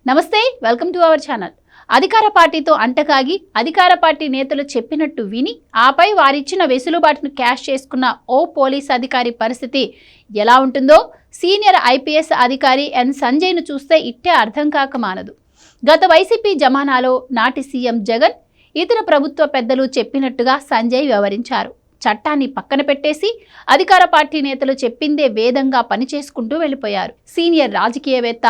నమస్తే, welcome to our channel. అధికార పార్టీతో అంటకాగి అధికార పార్టీ నేతలు చెప్పినట్టు విని ఆపై వారిచ్చిన వెసులుబాటును క్యాష్ చేసుకున్న ఓ పోలీస్ అధికారి పరిస్థితి ఎలా ఉంటుందో సీనియర్ ఐపీఎస్ అధికారి ఎన్ సంజయ్ను చూస్తే ఇట్టే అర్థం కాక మానదు. గత వైసీపీ జమానాలో నాటి సీఎం జగన్, ఇతర ప్రభుత్వ పెద్దలు చెప్పినట్టుగా సంజయ్ వ్యవహరించారు. చట్టాన్ని పక్కన పెట్టేసి అధికార పార్టీ నేతలు చెప్పిందే వేదంగా పనిచేసుకుంటూ వెళ్ళిపోయారు. సీనియర్ రాజకీయవేత్త,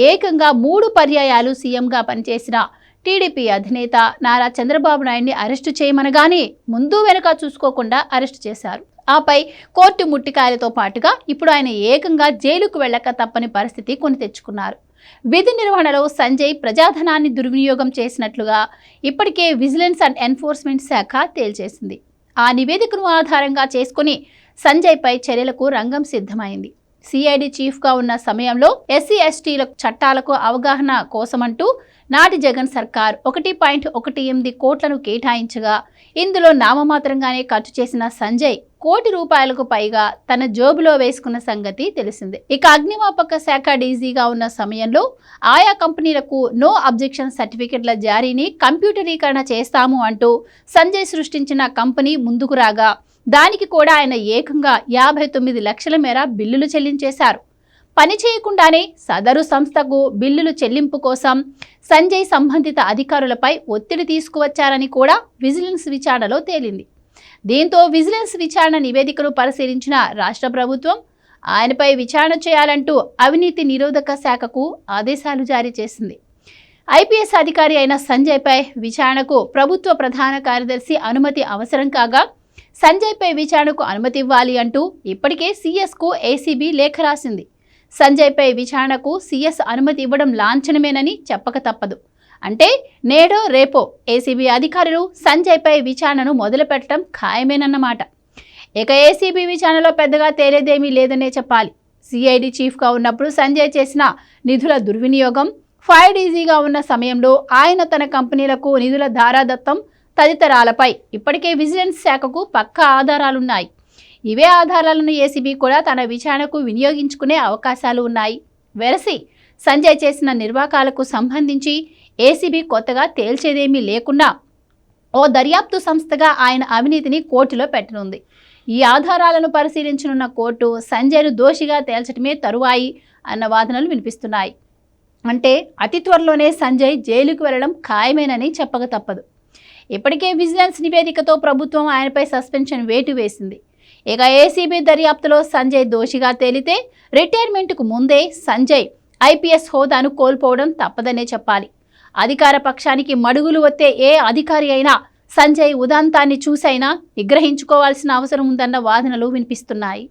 ఏకంగా 3 పర్యాయాలు సీఎంగా పనిచేసిన టీడీపీ అధినేత నారా చంద్రబాబు నాయుడిని అరెస్టు చేయమనగానే ముందు వెనుక చూసుకోకుండా అరెస్టు చేశారు. ఆపై కోర్టు ముట్టికాయలతో పాటుగా ఇప్పుడు ఆయన ఏకంగా జైలుకు వెళ్ళక తప్పని పరిస్థితి కొని తెచ్చుకున్నారు. విధి నిర్వహణలో సంజయ్ ప్రజాధనాన్ని దుర్వినియోగం చేసినట్లుగా ఇప్పటికే విజిలెన్స్ అండ్ ఎన్ఫోర్స్మెంట్ శాఖ తేల్చేసింది. ఆ నివేదికను ఆధారంగా చేసుకుని సంజయ్పై చర్యలకు రంగం సిద్ధమైంది. సిఐడి చీఫ్గా ఉన్న సమయంలో ఎస్సీ ఎస్టీల చట్టాలకు అవగాహన కోసమంటూ నాటి జగన్ సర్కార్ 1.18 కోట్లను కేటాయించగా ఇందులో నామమాత్రంగానే ఖర్చు చేసిన సంజయ్ ₹1 కోటి పైగా తన జోబులో వేసుకున్న సంగతి తెలిసిందే. ఇక అగ్నిమాపక శాఖ డీజీగా ఉన్న సమయంలో ఆయా కంపెనీలకు నో అబ్జెక్షన్ సర్టిఫికెట్ల జారీని కంప్యూటరీకరణ చేస్తాము అంటూ సంజయ్ సృష్టించిన కంపెనీ ముందుకు రాగా దానికి కూడా ఆయన ఏకంగా 59 లక్షల మేర బిల్లులు చెల్లించేశారు. పని చేయకుండానే సదరు సంస్థకు బిల్లులు చెల్లింపు కోసం సంజయ్ సంబంధిత అధికారులపై ఒత్తిడి తీసుకువచ్చారని కూడా విజిలెన్స్ విచారణలో తేలింది. దీంతో విజిలెన్స్ విచారణ నివేదికను పరిశీలించిన రాష్ట్ర ప్రభుత్వం ఆయనపై విచారణ చేయాలంటూ అవినీతి నిరోధక శాఖకు ఆదేశాలు జారీ చేసింది. ఐపీఎస్ అధికారి అయిన సంజయ్పై విచారణకు ప్రభుత్వ ప్రధాన కార్యదర్శి అనుమతి అవసరం కాగా సంజయ్పై విచారణకు అనుమతి ఇవ్వాలి అంటూ ఇప్పటికే సీఎస్కు ఏసీబీ లేఖ రాసింది. సంజయ్పై విచారణకు సీఎస్ అనుమతి ఇవ్వడం లాంఛనమేనని చెప్పక తప్పదు. అంటే నేడో రేపో ఏసీబీ అధికారులు సంజయ్పై విచారణను మొదలుపెట్టడం ఖాయమేనన్నమాట. ఇక ఏసీబీ విచారణలో పెద్దగా తేలేదేమీ లేదనే చెప్పాలి. సిఐడి చీఫ్గా ఉన్నప్పుడు సంజయ్ చేసిన నిధుల దుర్వినియోగం, 5 డీజీగా ఉన్న సమయంలో ఆయన తన కంపెనీలకు నిధుల ధారాదత్తం తదితరాలపై ఇప్పటికే విజిలెన్స్ శాఖకు పక్కా ఆధారాలున్నాయి. ఇవే ఆధారాలను ఏసీబీ కూడా తన విచారణకు వినియోగించుకునే అవకాశాలు ఉన్నాయి. వెరసి సంజయ్ చేసిన నిర్వాకాలకు సంబంధించి ఏసీబీ కొత్తగా తేల్చేదేమీ లేకుండా ఓ దర్యాప్తు సంస్థగా ఆయన అవినీతిని కోర్టులో పెట్టనుంది. ఈ ఆధారాలను పరిశీలించనున్న కోర్టు సంజయ్ను దోషిగా తేల్చడమే తరువాయి అన్న వాదనలు వినిపిస్తున్నాయి. అంటే అతి త్వరలోనే సంజయ్ జైలుకు వెళ్లడం ఖాయమేనని చెప్పక తప్పదు. ఇప్పటికే విజిలెన్స్ నివేదికతో ప్రభుత్వం ఆయనపై సస్పెన్షన్ వేటు వేసింది. ఇక ఏసీబీ దర్యాప్తులో సంజయ్ దోషిగా తేలితే రిటైర్మెంట్కు ముందే సంజయ్ ఐపీఎస్ హోదాను కోల్పోవడం తప్పదనే చెప్పాలి. అధికార పక్షానికి మడుగులు వత్తే ఏ అధికారి అయినా సంజయ్ ఉదాంతాన్ని చూసైనా నిగ్రహించుకోవాల్సిన అవసరం ఉందన్న వాదనలు వినిపిస్తున్నాయి.